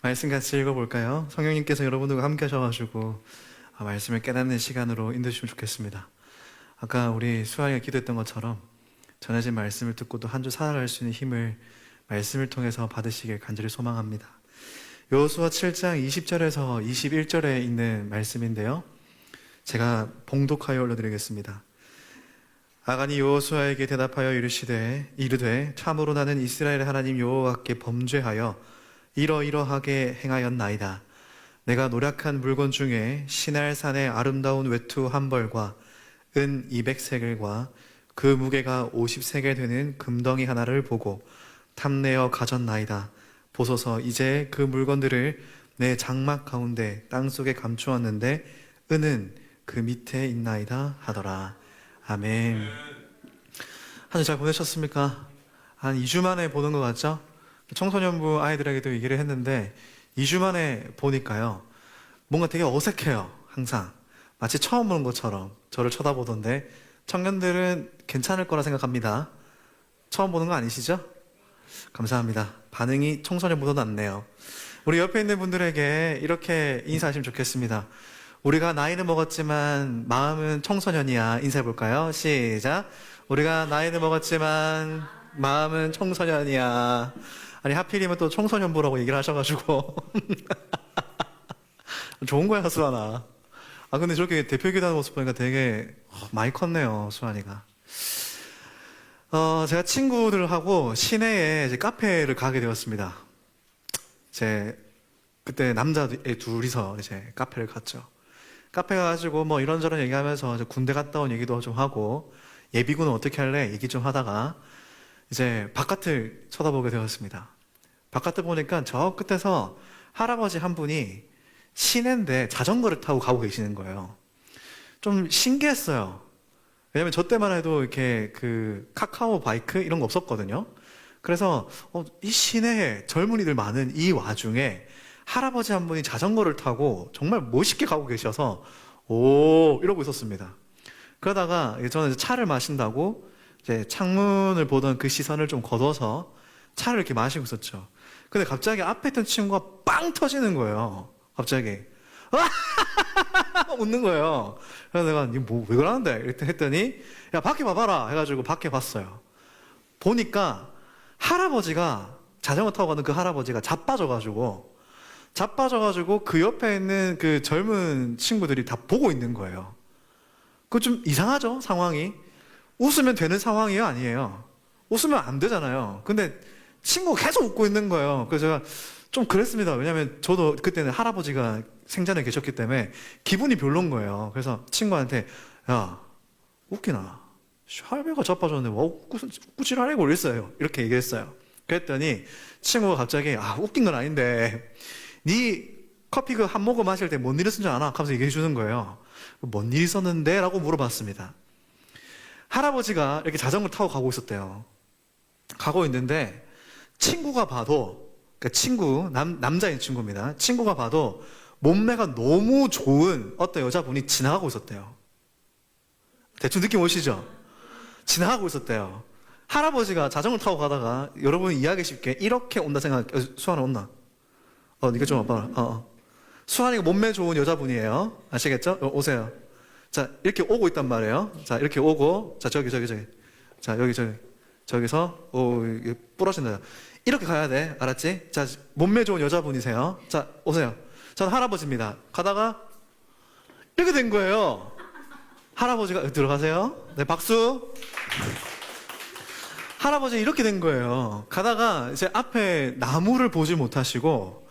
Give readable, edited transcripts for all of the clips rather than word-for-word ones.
말씀 같이 읽어볼까요? 성령님께서 여러분들과 함께 하셔가지고 말씀을 깨닫는 시간으로 인도주시면 좋겠습니다. 아까 우리 수아이가 기도했던 것처럼 전해진 말씀을 듣고도 한 주 살아갈 수 있는 힘을 말씀을 통해서 받으시길 간절히 소망합니다. 여호수아 7장 20절에서 21절에 있는 말씀인데요, 제가 봉독하여 올려드리겠습니다. 아간이 여호수아에게 대답하여 이르되 참으로 나는 이스라엘의 하나님 여호와께 범죄하여 이러이러하게 행하였나이다. 내가 노력한 물건 중에 시날산의 아름다운 외투 한 벌과 은 200세겔과 그 무게가 50세겔 되는 금덩이 하나를 보고 탐내어 가졌나이다. 보소서, 이제 그 물건들을 내 장막 가운데 땅속에 감추었는데 은은 그 밑에 있나이다 하더라. 아멘. 한 주 잘 보내셨습니까? 한 2주 만에 보는 것 같죠? 청소년부 아이들에게도 얘기를 했는데 2주 만에 보니까요, 뭔가 되게 어색해요. 항상 마치 처음 보는 것처럼 저를 쳐다보던데, 청년들은 괜찮을 거라 생각합니다. 처음 보는 거 아니시죠? 감사합니다. 반응이 청소년보다 낫네요. 우리 옆에 있는 분들에게 이렇게 인사하시면 좋겠습니다. 우리가 나이는 먹었지만 마음은 청소년이야. 인사해볼까요? 시작. 우리가 나이는 먹었지만 마음은 청소년이야. 아니, 하필이면 또 청소년부라고 얘기를 하셔가지고 좋은 거야, 수아나. 근데 저렇게 대표기도 하는 모습 보니까 되게 많이 컸네요, 수아니가. 제가 친구들하고 시내에 이제 카페를 가게 되었습니다. 그때 남자애 둘이서 이제 카페를 갔죠. 카페 가가지고 뭐 이런저런 얘기하면서 이제 군대 갔다 온 얘기도 좀 하고, 예비군은 어떻게 할래? 얘기 좀 하다가 이제 바깥을 쳐다보게 되었습니다. 바깥을 보니까 저 끝에서 할아버지 한 분이 시내인데 자전거를 타고 가고 계시는 거예요. 좀 신기했어요. 왜냐면 저 때만 해도 이렇게 그 카카오 바이크 이런 거 없었거든요. 그래서 이 시내에 젊은이들 많은 이 와중에 할아버지 한 분이 자전거를 타고 정말 멋있게 가고 계셔서 오, 이러고 있었습니다. 그러다가 저는 이제 차를 마신다고 이제 창문을 보던 그 시선을 좀 걷어서 차를 이렇게 마시고 있었죠. 근데 갑자기 앞에 있던 친구가 빵 터지는 거예요. 갑자기 웃는 거예요. 그래서 내가 왜 그러는데? 이렇게 했더니, 야, 밖에 봐봐라 해가지고 밖에 봤어요. 보니까 할아버지가, 자전거 타고 가는 그 할아버지가 자빠져가지고 그 옆에 있는 그 젊은 친구들이 다 보고 있는 거예요. 그거 좀 이상하죠, 상황이? 웃으면 되는 상황이에요, 아니에요? 웃으면 안 되잖아요. 근데 친구가 계속 웃고 있는 거예요. 그래서 제가 좀 그랬습니다. 왜냐면 저도 그때는 할아버지가 생전에 계셨기 때문에 기분이 별론 거예요. 그래서 친구한테, 야, 웃기나? 할배가 자빠졌는데 와, 웃구질하려고 그랬어요. 이렇게 얘기했어요. 그랬더니 친구가 갑자기, 웃긴 건 아닌데 네 커피 그 한 모금 마실 때 뭔 일 있었는지 아나? 하면서 얘기해 주는 거예요. 뭔 일 있었는데? 라고 물어봤습니다. 할아버지가 이렇게 자전거 타고 가고 있었대요. 가고 있는데 친구가 봐도, 그러니까 남자인 친구입니다. 친구가 봐도 몸매가 너무 좋은 어떤 여자분이 지나가고 있었대요. 대충 느낌 오시죠? 지나가고 있었대요. 할아버지가 자전거 타고 가다가, 여러분 이해하기 쉽게 이렇게 온다 생각. 수아나 온나? 네가 좀 와봐라. 수아니가 몸매 좋은 여자분이에요. 아시겠죠? 오세요. 자, 이렇게 오고 있단 말이에요. 자, 이렇게 오고, 자, 저기. 자, 저기서, 부러진다. 이렇게 가야 돼. 알았지? 자, 몸매 좋은 여자분이세요. 자, 오세요. 전 할아버지입니다. 가다가, 이렇게 된 거예요. 할아버지가, 들어가세요. 네, 박수. 할아버지 이렇게 된 거예요. 가다가 이제 앞에 나무를 보지 못하시고,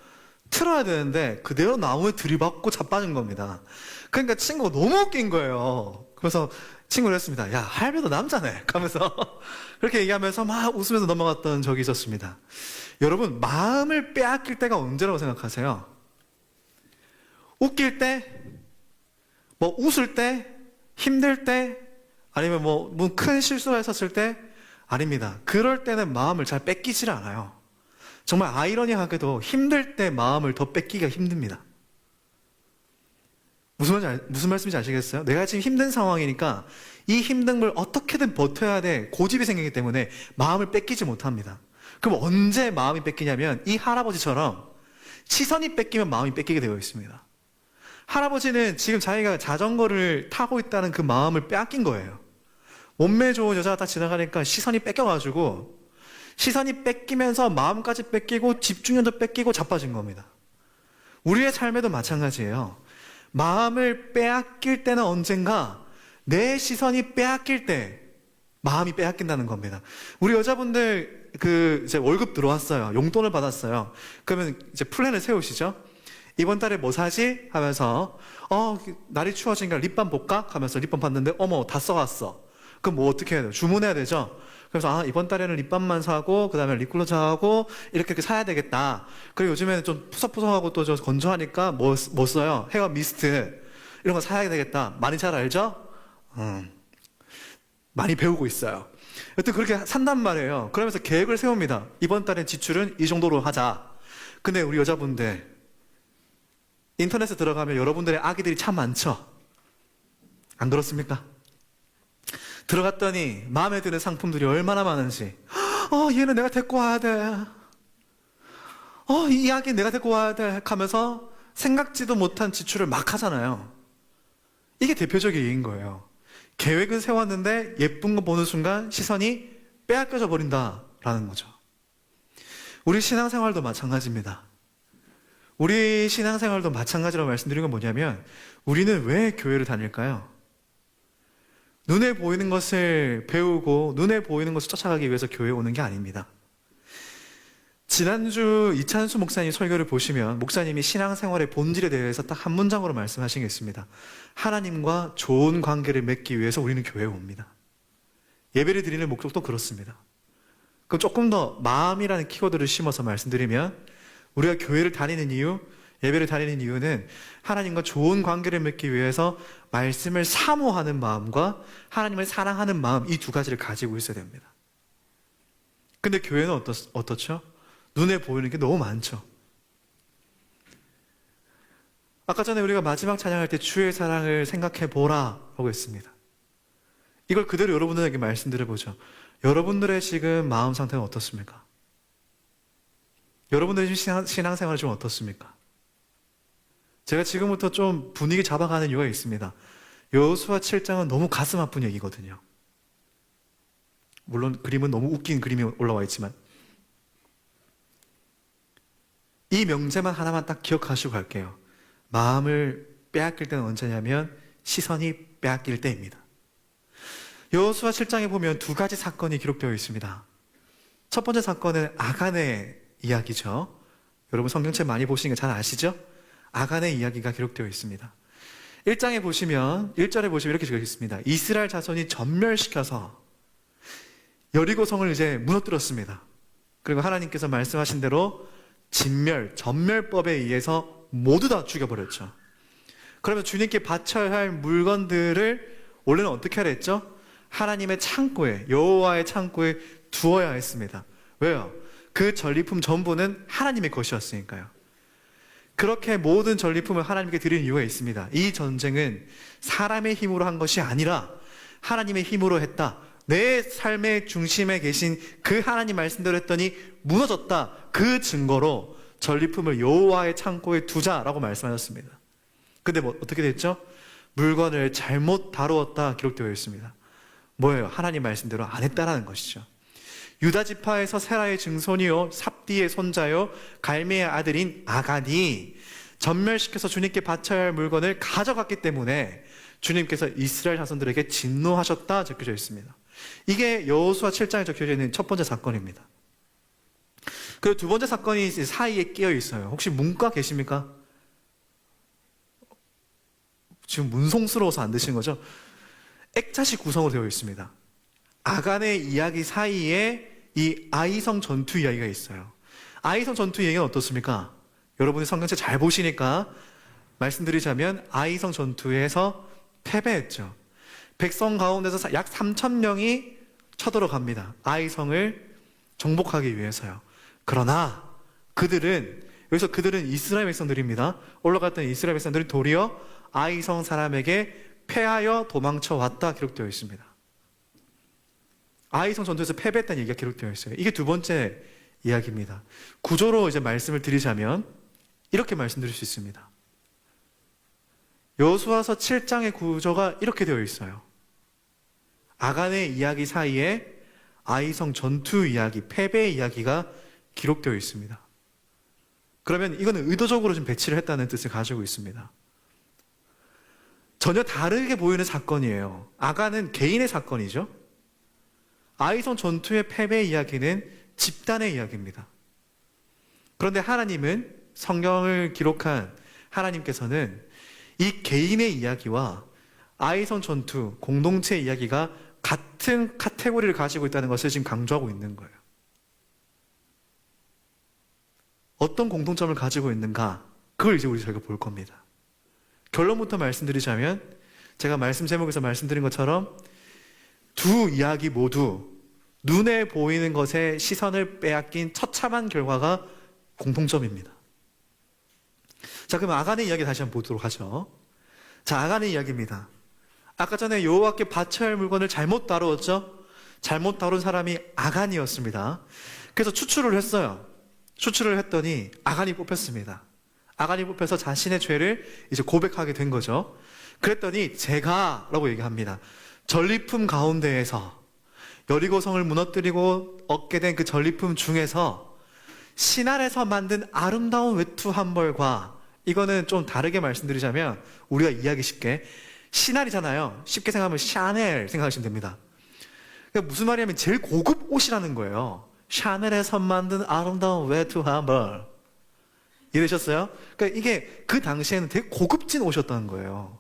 틀어야 되는데 그대로 나무에 들이받고 자빠진 겁니다. 그러니까 친구가 너무 웃긴 거예요. 그래서 친구를 했습니다. 야, 할배도 남자네 하면서 그렇게 얘기하면서 막 웃으면서 넘어갔던 적이 있었습니다. 여러분, 마음을 빼앗길 때가 언제라고 생각하세요? 웃길 때? 뭐 웃을 때? 힘들 때? 아니면 뭐 큰 실수가 있었을 때? 아닙니다. 그럴 때는 마음을 잘 뺏기질 않아요. 정말 아이러니하게도 힘들 때 마음을 더 뺏기기가 힘듭니다. 무슨 말씀인지 아시겠어요? 내가 지금 힘든 상황이니까 이 힘든 걸 어떻게든 버텨야 돼. 고집이 생기기 때문에 마음을 뺏기지 못합니다. 그럼 언제 마음이 뺏기냐면 이 할아버지처럼 시선이 뺏기면 마음이 뺏기게 되어 있습니다. 할아버지는 지금 자기가 자전거를 타고 있다는 그 마음을 빼앗긴 거예요. 몸매 좋은 여자가 딱 지나가니까 시선이 뺏겨가지고 시선이 뺏기면서 마음까지 뺏기고 집중력도 뺏기고 자빠진 겁니다. 우리의 삶에도 마찬가지예요. 마음을 빼앗길 때는 언젠가 내 시선이 빼앗길 때 마음이 빼앗긴다는 겁니다. 우리 여자분들 이제 월급 들어왔어요. 용돈을 받았어요. 그러면 이제 플랜을 세우시죠. 이번 달에 뭐 사지? 하면서 날이 추워지니까 립밤 볼까? 하면서 립밤 봤는데 어머 다 써갔어. 그럼 뭐 어떻게 해야 돼요? 주문해야 되죠. 그래서 이번 달에는 립밤만 사고 그다음에 립글로즈 하고 이렇게 사야 되겠다. 그리고 요즘에는 좀 푸석푸석하고 또 좀 건조하니까 뭐 써요? 헤어 미스트 이런 거 사야 되겠다. 많이 잘 알죠? 많이 배우고 있어요. 여튼 그렇게 산단 말이에요. 그러면서 계획을 세웁니다. 이번 달에 지출은 이 정도로 하자. 근데 우리 여자분들 인터넷에 들어가면 여러분들의 아기들이 참 많죠? 안 그렇습니까? 들어갔더니 마음에 드는 상품들이 얼마나 많은지 얘는 내가 데리고 와야 돼. 이 아기 내가 데리고 와야 돼 하면서 생각지도 못한 지출을 막 하잖아요. 이게 대표적인 예인 거예요. 계획은 세웠는데 예쁜 거 보는 순간 시선이 빼앗겨져 버린다라는 거죠. 우리 신앙생활도 마찬가지입니다. 우리 신앙생활도 마찬가지라고 말씀드린 건 뭐냐면 우리는 왜 교회를 다닐까요? 눈에 보이는 것을 배우고 눈에 보이는 것을 쫓아가기 위해서 교회에 오는 게 아닙니다. 지난주 이찬수 목사님 설교를 보시면 목사님이 신앙생활의 본질에 대해서 딱 한 문장으로 말씀하신 게 있습니다. 하나님과 좋은 관계를 맺기 위해서 우리는 교회에 옵니다. 예배를 드리는 목적도 그렇습니다. 그럼 조금 더 마음이라는 키워드를 심어서 말씀드리면 우리가 교회를 다니는 이유, 예배를 다니는 이유는 하나님과 좋은 관계를 맺기 위해서 말씀을 사모하는 마음과 하나님을 사랑하는 마음 이 두 가지를 가지고 있어야 됩니다. 근데 교회는 어떻죠? 눈에 보이는 게 너무 많죠. 아까 전에 우리가 마지막 찬양할 때 주의 사랑을 생각해 보라 라고 했습니다. 이걸 그대로 여러분들에게 말씀드려보죠. 여러분들의 지금 마음 상태는 어떻습니까? 여러분들의 신앙생활은 좀 어떻습니까? 제가 지금부터 좀 분위기 잡아가는 이유가 있습니다. 여호수아 7장은 너무 가슴 아픈 얘기거든요. 물론 그림은 너무 웃긴 그림이 올라와 있지만 이 명제만 하나만 딱 기억하시고 갈게요. 마음을 빼앗길 때는 언제냐면 시선이 빼앗길 때입니다. 여호수아 7장에 보면 두 가지 사건이 기록되어 있습니다. 첫 번째 사건은 아간의 이야기죠. 여러분 성경책 많이 보시는 거 잘 아시죠? 아간의 이야기가 기록되어 있습니다. 1절에 보시면 이렇게 적혀 있습니다. 이스라엘 자손이 전멸시켜서 여리고성을 이제 무너뜨렸습니다. 그리고 하나님께서 말씀하신 대로 전멸법에 의해서 모두 다 죽여버렸죠. 그러면 주님께 바쳐야 할 물건들을 원래는 어떻게 하려 했죠? 하나님의 창고에, 여호와의 창고에 두어야 했습니다. 왜요? 그 전리품 전부는 하나님의 것이었으니까요. 그렇게 모든 전리품을 하나님께 드리는 이유가 있습니다. 이 전쟁은 사람의 힘으로 한 것이 아니라 하나님의 힘으로 했다. 내 삶의 중심에 계신 그 하나님 말씀대로 했더니 무너졌다. 그 증거로 전리품을 여호와의 창고에 두자라고 말씀하셨습니다. 근데 어떻게 됐죠? 물건을 잘못 다루었다 기록되어 있습니다. 뭐예요? 하나님 말씀대로 안 했다라는 것이죠. 유다 지파에서 세라의 증손이요 삽디의 손자요 갈미의 아들인 아간이 전멸시켜서 주님께 바쳐야 할 물건을 가져갔기 때문에 주님께서 이스라엘 자손들에게 진노하셨다 적혀져 있습니다. 이게 여호수아 7장에 적혀져 있는 첫 번째 사건입니다. 그리고 두 번째 사건이 사이에 끼어 있어요. 혹시 문과 계십니까? 지금 문송스러워서 안 드시는 거죠? 액자식 구성으로 되어 있습니다. 아간의 이야기 사이에 이 아이성 전투 이야기가 있어요. 아이성 전투 얘기는 어떻습니까? 여러분이 성경책 잘 보시니까 말씀드리자면 아이성 전투에서 패배했죠. 백성 가운데서 약 3,000명이 쳐들어갑니다. 아이성을 정복하기 위해서요. 그러나 여기서 그들은 이스라엘 백성들입니다. 올라갔던 이스라엘 백성들이 도리어 아이성 사람에게 패하여 도망쳐 왔다 기록되어 있습니다. 아이성 전투에서 패배했다는 얘기가 기록되어 있어요. 이게 두 번째 이야기입니다. 구조로 이제 말씀을 드리자면 이렇게 말씀드릴 수 있습니다. 여호수아서 7장의 구조가 이렇게 되어 있어요. 아간의 이야기 사이에 아이성 전투 이야기, 패배의 이야기가 기록되어 있습니다. 그러면 이거는 의도적으로 좀 배치를 했다는 뜻을 가지고 있습니다. 전혀 다르게 보이는 사건이에요. 아간은 개인의 사건이죠. 아이성 전투의 패배의 이야기는 집단의 이야기입니다. 그런데 하나님은, 성경을 기록한 하나님께서는 이 개인의 이야기와 아이성 전투, 공동체의 이야기가 같은 카테고리를 가지고 있다는 것을 지금 강조하고 있는 거예요. 어떤 공통점을 가지고 있는가? 그걸 이제 저희가 볼 겁니다. 결론부터 말씀드리자면, 제가 말씀 제목에서 말씀드린 것처럼 두 이야기 모두 눈에 보이는 것에 시선을 빼앗긴 처참한 결과가 공통점입니다. 자, 그럼 아간의 이야기 다시 한번 보도록 하죠. 자, 아간의 이야기입니다. 아까 전에 여호와께 바쳐야 할 물건을 잘못 다루었죠? 잘못 다룬 사람이 아간이었습니다. 그래서 추출을 했어요. 추출을 했더니 아간이 뽑혔습니다. 아간이 뽑혀서 자신의 죄를 이제 고백하게 된 거죠. 그랬더니 제가 라고 얘기합니다. 전리품 가운데에서 여리고성을 무너뜨리고 얻게 된 그 전리품 중에서 신할에서 만든 아름다운 외투 한 벌과, 이거는 좀 다르게 말씀드리자면 우리가 이해하기 쉽게, 신할이잖아요. 쉽게 생각하면 샤넬 생각하시면 됩니다. 그러니까 무슨 말이냐면 제일 고급 옷이라는 거예요. 샤넬에서 만든 아름다운 외투 한 벌. 이해되셨어요? 그러니까 이게 그 당시에는 되게 고급진 옷이었다는 거예요.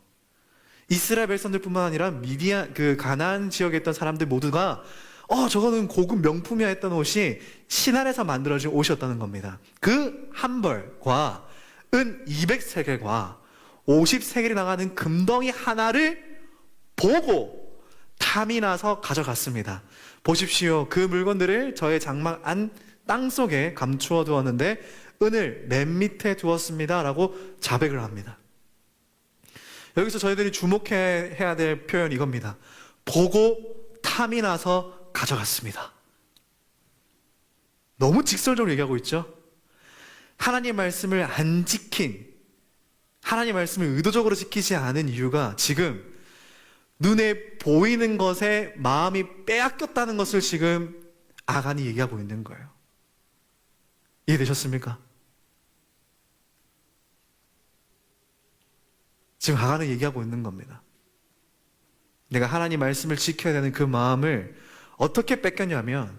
이스라엘 백성들뿐만 아니라 미디안, 그 가나안 지역에 있던 사람들 모두가 저거는 고급 명품이야 했던 옷이 신할에서 만들어진 옷이었다는 겁니다. 그 한 벌과 은 200세겔과 50세겔이 나가는 금덩이 하나를 보고 탐이 나서 가져갔습니다. 보십시오. 그 물건들을 저의 장막 안 땅속에 감추어 두었는데 은을 맨 밑에 두었습니다 라고 자백을 합니다. 여기서 저희들이 주목해야 될 표현이 이겁니다. 보고 탐이 나서 가져갔습니다. 너무 직설적으로 얘기하고 있죠. 하나님의 말씀을 안 지킨, 하나님의 말씀을 의도적으로 지키지 않은 이유가 지금 눈에 보이는 것에 마음이 빼앗겼다는 것을 지금 아간이 얘기하고 있는 거예요. 이해되셨습니까? 지금 아간은 얘기하고 있는 겁니다. 내가 하나님 말씀을 지켜야 되는 그 마음을 어떻게 뺏겼냐면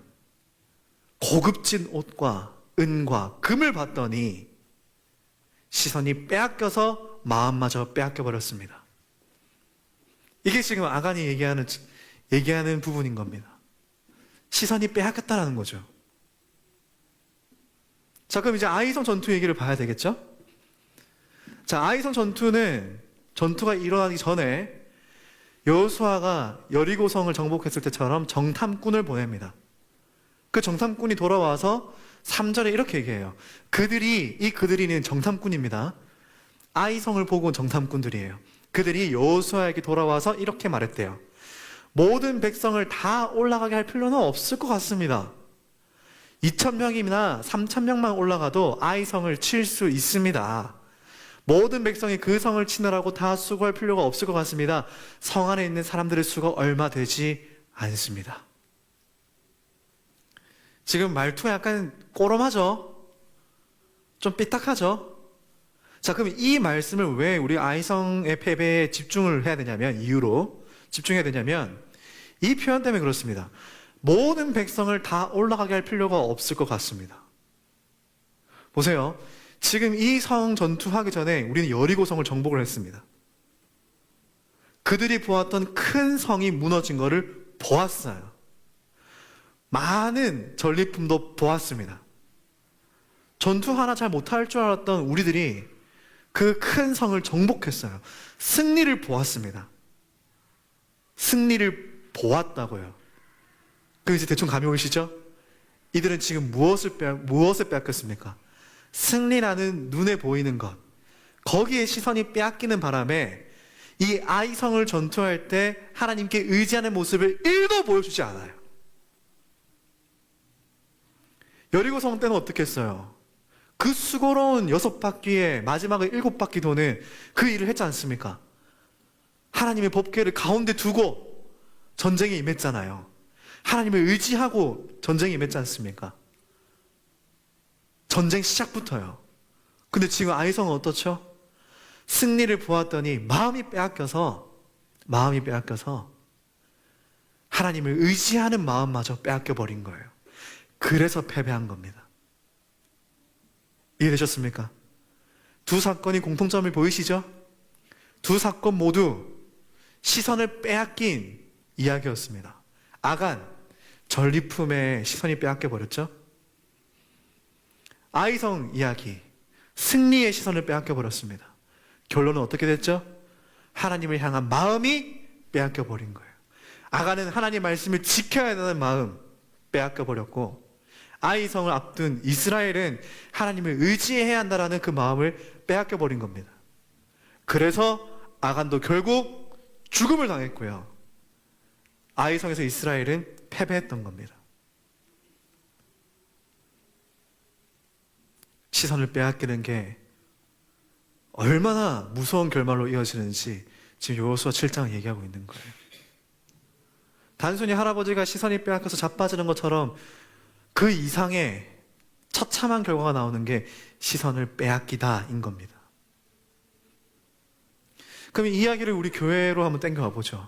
고급진 옷과 은과 금을 봤더니 시선이 빼앗겨서 마음마저 빼앗겨 버렸습니다. 이게 지금 아간이 얘기하는 부분인 겁니다. 시선이 빼앗겼다라는 거죠. 자, 그럼 이제 아이성 전투 얘기를 봐야 되겠죠? 자, 아이성 전투가 일어나기 전에 여호수아가 여리고성을 정복했을 때처럼 정탐꾼을 보냅니다. 그 정탐꾼이 돌아와서 3절에 이렇게 얘기해요. 그들이는 정탐꾼입니다. 아이성을 보고 온 정탐꾼들이에요. 그들이 여호수아에게 돌아와서 이렇게 말했대요. 모든 백성을 다 올라가게 할 필요는 없을 것 같습니다. 2,000명이나 3,000명만 올라가도 아이성을 칠 수 있습니다. 모든 백성이 그 성을 치느라고 다 수고할 필요가 없을 것 같습니다. 성 안에 있는 사람들의 수가 얼마 되지 않습니다. 지금 말투가 약간 꼬롬하죠? 좀 삐딱하죠? 자, 그럼 이 말씀을 왜 우리 아이성의 패배에 집중을 해야 되냐면, 이유로 집중해야 되냐면, 이 표현 때문에 그렇습니다. 모든 백성을 다 올라가게 할 필요가 없을 것 같습니다. 보세요. 지금 이 성 전투하기 전에 우리는 여리고성을 정복을 했습니다. 그들이 보았던 큰 성이 무너진 것을 보았어요. 많은 전리품도 보았습니다. 전투 하나 잘 못할 줄 알았던 우리들이 그 큰 성을 정복했어요. 승리를 보았습니다. 승리를 보았다고요. 그럼 이제 대충 감이 오시죠? 이들은 지금 무엇을 빼앗겼습니까? 승리라는 눈에 보이는 것, 거기에 시선이 빼앗기는 바람에 이 아이성을 전투할 때 하나님께 의지하는 모습을 1도 보여주지 않아요. 여리고성 때는 어떻게 했어요? 그 수고로운 6바퀴에 마지막에 7바퀴 도는 그 일을 했지 않습니까? 하나님의 법궤를 가운데 두고 전쟁에 임했잖아요. 하나님을 의지하고 전쟁에 임했지 않습니까? 전쟁 시작부터요. 근데 지금 아이성은 어떻죠? 승리를 보았더니 마음이 빼앗겨서 하나님을 의지하는 마음마저 빼앗겨 버린 거예요. 그래서 패배한 겁니다. 이해되셨습니까? 두 사건이 공통점을 보이시죠? 두 사건 모두 시선을 빼앗긴 이야기였습니다. 아간, 전리품에 시선이 빼앗겨 버렸죠? 아이성 이야기, 승리의 시선을 빼앗겨 버렸습니다. 결론은 어떻게 됐죠? 하나님을 향한 마음이 빼앗겨 버린 거예요. 아간은 하나님 말씀을 지켜야 되는 마음 빼앗겨 버렸고, 아이성을 앞둔 이스라엘은 하나님을 의지해야 한다라는 그 마음을 빼앗겨 버린 겁니다. 그래서 아간도 결국 죽음을 당했고요. 아이성에서 이스라엘은 패배했던 겁니다. 시선을 빼앗기는 게 얼마나 무서운 결말로 이어지는지 지금 여호수아 7장은 얘기하고 있는 거예요. 단순히 할아버지가 시선이 빼앗겨서 자빠지는 것처럼 그 이상의 처참한 결과가 나오는 게 시선을 빼앗기다인 겁니다. 그럼 이 이야기를 우리 교회로 한번 땡겨와 보죠.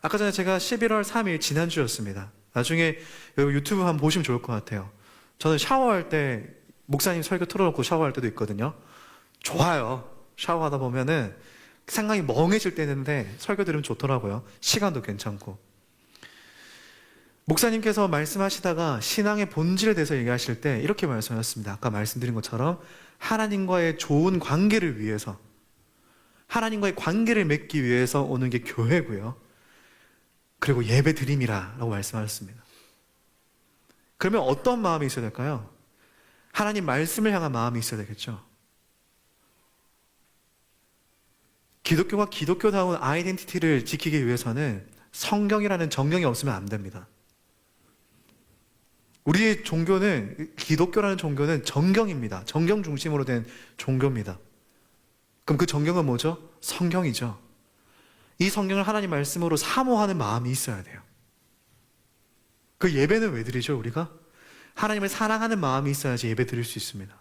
아까 전에 제가 11월 3일 지난주였습니다. 나중에 유튜브 한번 보시면 좋을 것 같아요. 저는 샤워할 때 목사님 설교 틀어놓고 샤워할 때도 있거든요. 좋아요. 샤워하다 보면은 상당히 멍해질 때 있는데 설교 들으면 좋더라고요. 시간도 괜찮고. 목사님께서 말씀하시다가 신앙의 본질에 대해서 얘기하실 때 이렇게 말씀하셨습니다. 아까 말씀드린 것처럼 하나님과의 좋은 관계를 위해서, 하나님과의 관계를 맺기 위해서 오는 게 교회고요. 그리고 예배 드림이라고 말씀하셨습니다. 그러면 어떤 마음이 있어야 될까요? 하나님 말씀을 향한 마음이 있어야 되겠죠. 기독교가 기독교다운 아이덴티티를 지키기 위해서는 성경이라는 정령이 없으면 안 됩니다. 우리의 종교는, 기독교라는 종교는 정경입니다. 정경 중심으로 된 종교입니다. 그럼 그 정경은 뭐죠? 성경이죠. 이 성경을 하나님 말씀으로 사모하는 마음이 있어야 돼요. 그 예배는 왜 드리죠, 우리가? 하나님을 사랑하는 마음이 있어야지 예배 드릴 수 있습니다.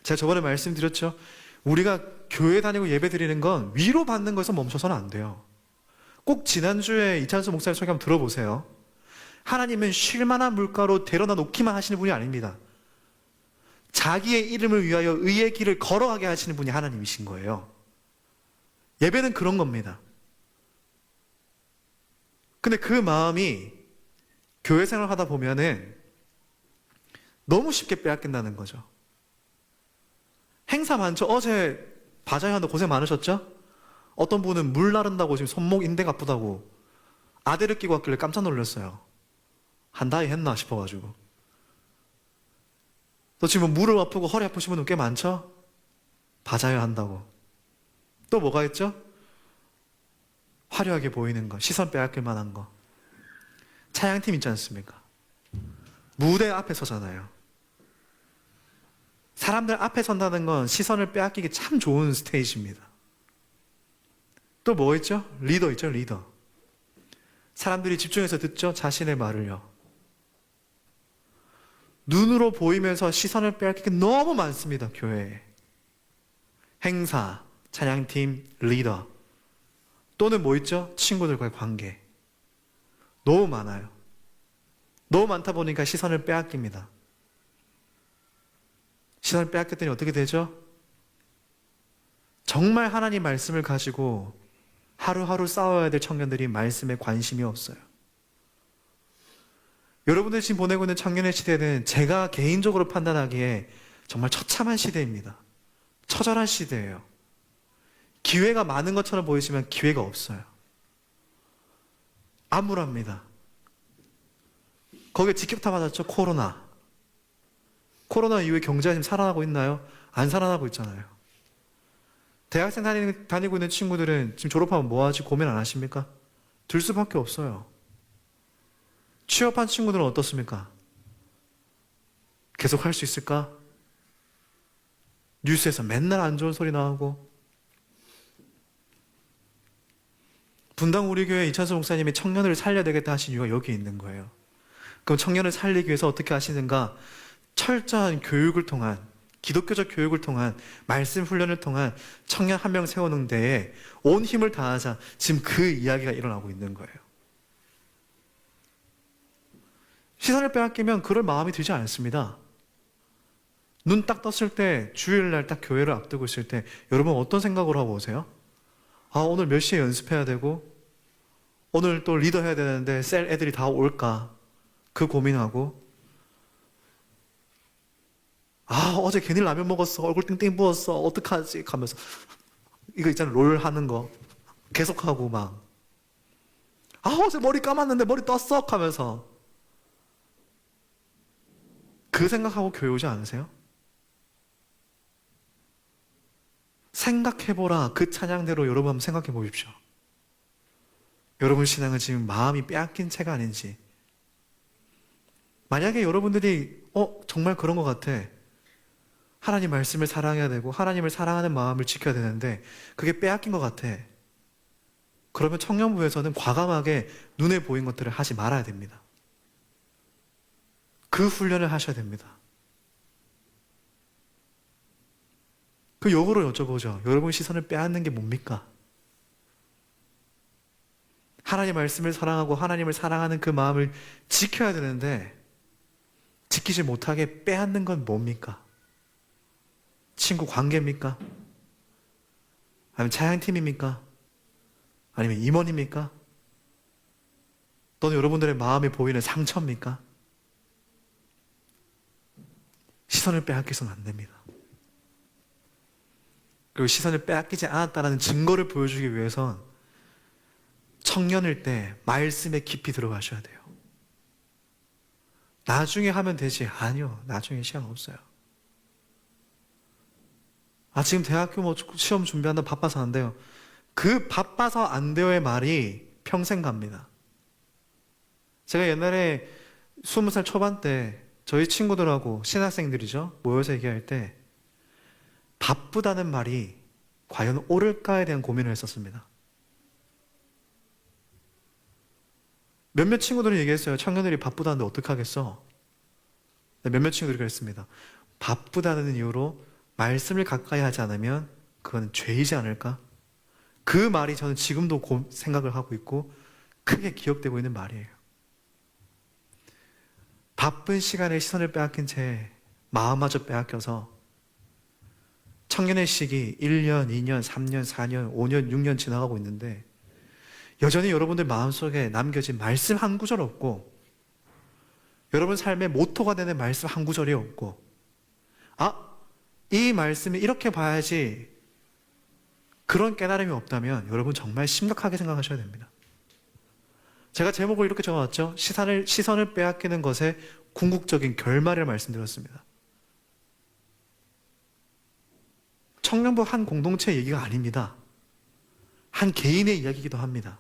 제가 저번에 말씀드렸죠. 우리가 교회 다니고 예배 드리는 건 위로받는 것에서 멈춰서는 안 돼요. 꼭 지난주에 이찬수 목사님 설교 한번 들어보세요. 하나님은 쉴만한 물가로 데려다 놓기만 하시는 분이 아닙니다. 자기의 이름을 위하여 의의 길을 걸어가게 하시는 분이 하나님이신 거예요. 예배는 그런 겁니다. 근데 그 마음이 교회 생활을 하다 보면은 너무 쉽게 빼앗긴다는 거죠. 행사 많죠? 어제 바자회하는데 고생 많으셨죠? 어떤 분은 물 나른다고 지금 손목 인대가 아프다고 아대를 끼고 왔길래 깜짝 놀랐어요. 한다이 했나 싶어가지고. 또 지금 무릎 아프고 허리 아프신 분은 꽤 많죠? 바자회 한다고. 또 뭐가 있죠? 화려하게 보이는 거, 시선 빼앗길 만한 거. 찬양팀 있지 않습니까? 무대 앞에 서잖아요. 사람들 앞에 선다는 건 시선을 빼앗기기 참 좋은 스테이지입니다. 또 뭐 있죠? 리더 있죠, 리더. 사람들이 집중해서 듣죠? 자신의 말을요. 눈으로 보이면서 시선을 빼앗기기 너무 많습니다, 교회에. 행사, 찬양팀, 리더. 또는 뭐 있죠? 친구들과의 관계. 너무 많아요. 너무 많다 보니까 시선을 빼앗깁니다. 시선을 빼앗겼더니 어떻게 되죠? 정말 하나님 말씀을 가지고 하루하루 싸워야 될 청년들이 말씀에 관심이 없어요. 여러분들 지금 보내고 있는 청년의 시대는 제가 개인적으로 판단하기에 정말 처참한 시대입니다. 처절한 시대예요. 기회가 많은 것처럼 보이지만 기회가 없어요. 암울합니다. 거기에 직격타 맞았죠? 코로나. 코로나 이후에 경제가 지금 살아나고 있나요? 안 살아나고 있잖아요. 대학생 다니고 있는 친구들은 지금 졸업하면 뭐 하지 고민 안 하십니까? 들 수밖에 없어요. 취업한 친구들은 어떻습니까? 계속 할 수 있을까? 뉴스에서 맨날 안 좋은 소리 나오고. 분당 우리 교회 이찬수 목사님이 청년을 살려야 되겠다 하신 이유가 여기 있는 거예요. 그럼 청년을 살리기 위해서 어떻게 하시는가? 철저한 교육을 통한, 기독교적 교육을 통한, 말씀 훈련을 통한 청년 한 명 세우는 데에 온 힘을 다하자. 지금 그 이야기가 일어나고 있는 거예요. 시선을 빼앗기면 그럴 마음이 들지 않습니다. 눈 딱 떴을 때, 주일날 딱 교회를 앞두고 있을 때 여러분 어떤 생각으로 하고 오세요? 아, 오늘 몇 시에 연습해야 되고 오늘 또 리더 해야 되는데 셀 애들이 다 올까? 그 고민하고, 아, 어제 괜히 라면 먹었어. 얼굴 띵띵 부었어. 어떡하지? 하면서 이거 있잖아요. 롤 하는 거 계속하고 막, 아, 어제 머리 감았는데 머리 떴어? 하면서 그 생각하고 교회 오지 않으세요? 생각해보라. 그 찬양대로 여러분 한번 생각해 보십시오. 여러분 신앙은 지금 마음이 빼앗긴 채가 아닌지. 만약에 여러분들이 정말 그런 것 같아. 하나님 말씀을 사랑해야 되고 하나님을 사랑하는 마음을 지켜야 되는데 그게 빼앗긴 것 같아. 그러면 청년부에서는 과감하게 눈에 보인 것들을 하지 말아야 됩니다. 그 훈련을 하셔야 됩니다. 그 역으로 여쭤보죠. 여러분 시선을 빼앗는 게 뭡니까? 하나님 말씀을 사랑하고 하나님을 사랑하는 그 마음을 지켜야 되는데 지키지 못하게 빼앗는 건 뭡니까? 친구 관계입니까? 아니면 차양팀입니까? 아니면 임원입니까? 또는 여러분들의 마음에 보이는 상처입니까? 시선을 빼앗겨서는 안 됩니다. 그리고 시선을 빼앗기지 않았다는 증거를 보여주기 위해선 청년일 때 말씀에 깊이 들어가셔야 돼요. 나중에 하면 되지. 아니요. 나중에 시간 없어요. 아, 지금 대학교 뭐 시험 준비한다 바빠서 안 돼요. 그 바빠서 안 돼요의 말이 평생 갑니다. 제가 옛날에 20살 초반 때 저희 친구들하고 신학생들이죠. 모여서 얘기할 때 바쁘다는 말이 과연 옳을까에 대한 고민을 했었습니다. 몇몇 친구들은 얘기했어요. 청년들이 바쁘다는데 어떡하겠어? 몇몇 친구들이 그랬습니다. 바쁘다는 이유로 말씀을 가까이 하지 않으면 그건 죄이지 않을까? 그 말이 저는 지금도 생각을 하고 있고 크게 기억되고 있는 말이에요. 바쁜 시간에 시선을 빼앗긴 채 마음마저 빼앗겨서 청년의 시기 1년, 2년, 3년, 4년, 5년, 6년 지나가고 있는데 여전히 여러분들 마음속에 남겨진 말씀 한 구절 없고 여러분 삶의 모토가 되는 말씀 한 구절이 없고 이 말씀이 이렇게 봐야지 그런 깨달음이 없다면 여러분 정말 심각하게 생각하셔야 됩니다. 제가 제목을 이렇게 적어놨죠. 시선을 빼앗기는 것의 궁극적인 결말을 말씀드렸습니다. 청년부 한 공동체 얘기가 아닙니다. 한 개인의 이야기이기도 합니다.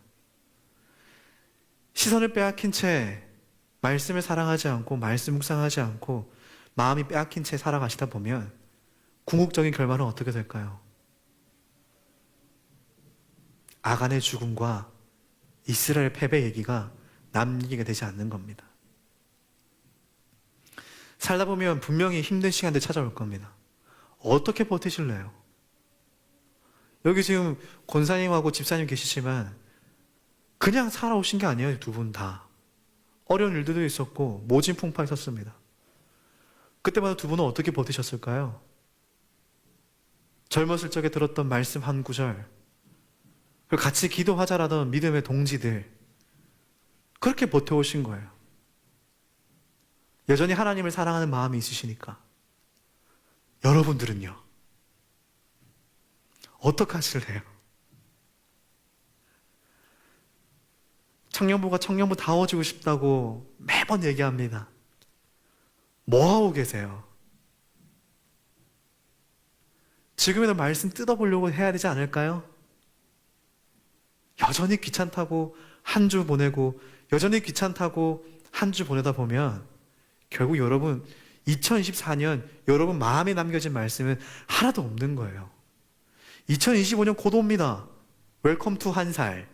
시선을 빼앗긴 채 말씀을 사랑하지 않고 말씀 묵상하지 않고 마음이 빼앗긴 채 살아가시다 보면 궁극적인 결말은 어떻게 될까요? 아간의 죽음과 이스라엘 패배 얘기가 남 얘기가 되지 않는 겁니다. 살다 보면 분명히 힘든 시간들 찾아올 겁니다. 어떻게 버티실래요? 여기 지금 권사님하고 집사님 계시지만 그냥 살아오신 게 아니에요. 두 분 다. 어려운 일들도 있었고 모진 풍파 있었습니다. 그때마다 두 분은 어떻게 버티셨을까요? 젊었을 적에 들었던 말씀 한 구절, 그리고 같이 기도하자라던 믿음의 동지들, 그렇게 버텨오신 거예요. 여전히 하나님을 사랑하는 마음이 있으시니까. 여러분들은요? 어떻게 하실래요? 청년부가 청년부다워지고 싶다고 매번 얘기합니다. 뭐하고 계세요? 지금이라도 말씀 뜯어보려고 해야 되지 않을까요? 여전히 귀찮다고 한 주 보내고 여전히 귀찮다고 한 주 보내다 보면 결국 여러분 2024년 여러분 마음에 남겨진 말씀은 하나도 없는 거예요. 2025년 곧 옵니다. 웰컴 투 한 살.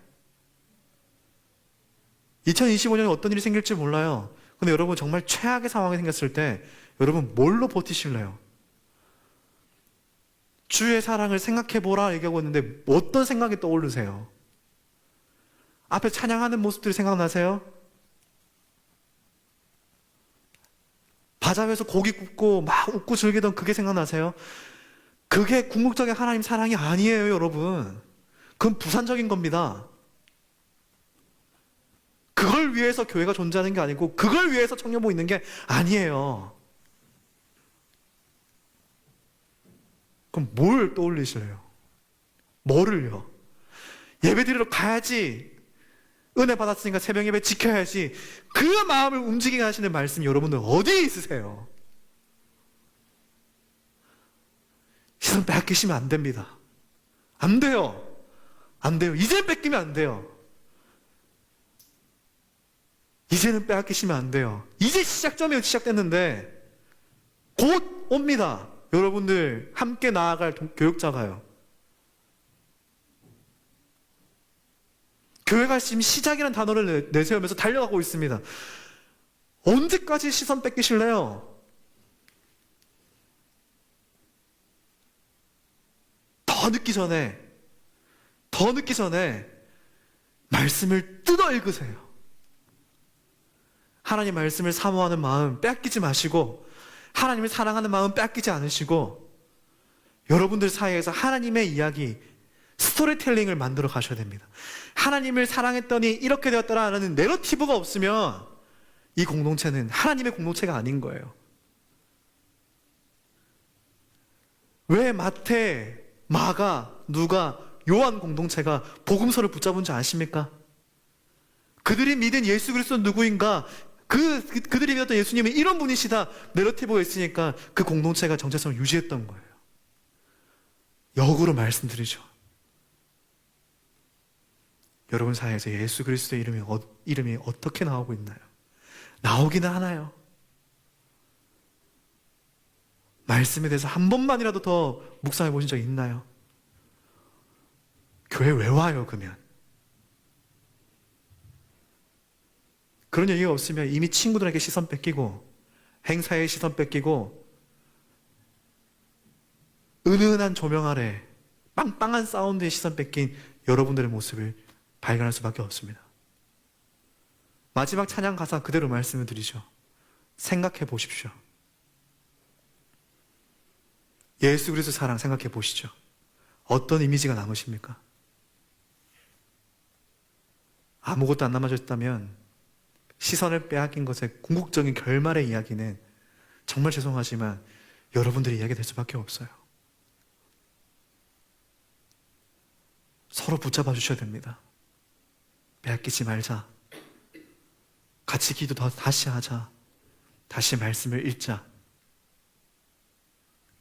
2025년에 어떤 일이 생길지 몰라요. 근데 여러분 정말 최악의 상황이 생겼을 때 여러분 뭘로 버티실래요? 주의 사랑을 생각해보라 얘기하고 있는데 어떤 생각이 떠오르세요? 앞에 찬양하는 모습들이 생각나세요? 바자회에서 고기 굽고 막 웃고 즐기던 그게 생각나세요? 그게 궁극적인 하나님 사랑이 아니에요, 여러분. 그건 부산적인 겁니다. 그걸 위해서 교회가 존재하는 게 아니고 그걸 위해서 청년부 있는 게 아니에요. 그럼 뭘 떠올리실래요? 뭐를요? 예배 드리러 가야지. 은혜 받았으니까 새벽 예배 지켜야지. 그 마음을 움직이게 하시는 말씀이 여러분들 어디에 있으세요? 시선 뺏기시면 안 됩니다. 안 돼요. 안 돼요. 이제 뺏기면 안 돼요. 이제는 빼앗기시면 안 돼요. 이제 시작점이 시작됐는데 곧 옵니다. 여러분들 함께 나아갈 교육자가요. 교회가 지금 시작이라는 단어를 내세우면서 달려가고 있습니다. 언제까지 시선 뺏기실래요? 더 늦기 전에 말씀을 뜯어 읽으세요. 하나님 말씀을 사모하는 마음 뺏기지 마시고 하나님을 사랑하는 마음 뺏기지 않으시고 여러분들 사이에서 하나님의 이야기, 스토리텔링을 만들어 가셔야 됩니다. 하나님을 사랑했더니 이렇게 되었다라는 내러티브가 없으면 이 공동체는 하나님의 공동체가 아닌 거예요. 왜 마태, 마가, 누가, 요한 공동체가 복음서를 붙잡은 줄 아십니까? 그들이 믿은 예수 그리스도는 누구인가? 그들이 믿었던 예수님은 이런 분이시다. 내러티브가 있으니까 그 공동체가 정체성을 유지했던 거예요. 역으로 말씀드리죠. 여러분 사이에서 예수 그리스도의 이름이 어떻게 나오고 있나요? 나오기는 하나요? 말씀에 대해서 한 번만이라도 더 묵상해 보신 적 있나요? 교회 왜 와요, 그러면? 그런 얘기가 없으면 이미 친구들에게 시선 뺏기고 행사에 시선 뺏기고 은은한 조명 아래 빵빵한 사운드에 시선 뺏긴 여러분들의 모습을 발견할 수밖에 없습니다. 마지막 찬양 가사 그대로 말씀을 드리죠. 생각해 보십시오. 예수 그리스도 사랑 생각해 보시죠. 어떤 이미지가 남으십니까? 아무것도 안 남아졌다면 시선을 빼앗긴 것의 궁극적인 결말의 이야기는 정말 죄송하지만 여러분들이 이야기 될 수밖에 없어요. 서로 붙잡아 주셔야 됩니다. 빼앗기지 말자. 같이 기도 다시 하자. 다시 말씀을 읽자.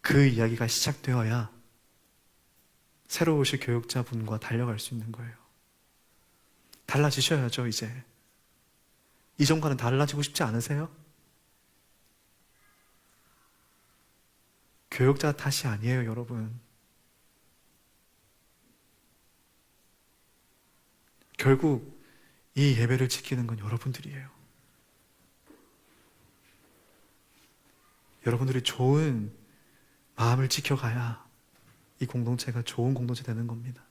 그 이야기가 시작되어야 새로 오실 교육자분과 달려갈 수 있는 거예요. 달라지셔야죠, 이제. 이전과는 달라지고 싶지 않으세요? 교육자 탓이 아니에요, 여러분. 결국 이 예배를 지키는 건 여러분들이에요. 여러분들이 좋은 마음을 지켜가야 이 공동체가 좋은 공동체 되는 겁니다.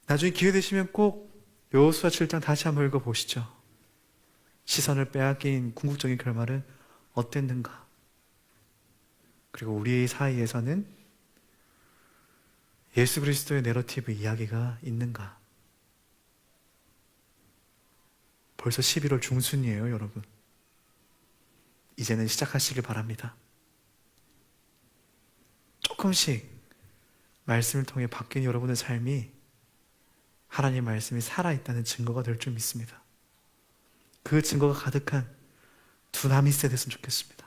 나중에 기회 되시면 꼭 여호수아 7장 다시 한번 읽어보시죠. 시선을 빼앗긴 궁극적인 결말은 어땠는가? 그리고 우리 사이에서는 예수 그리스도의 내러티브 이야기가 있는가? 벌써 11월 중순이에요, 여러분. 이제는 시작하시길 바랍니다. 조금씩 말씀을 통해 바뀐 여러분의 삶이 하나님의 말씀이 살아있다는 증거가 될 줄 믿습니다. 그 증거가 가득한 두나미스 됐으면 좋겠습니다.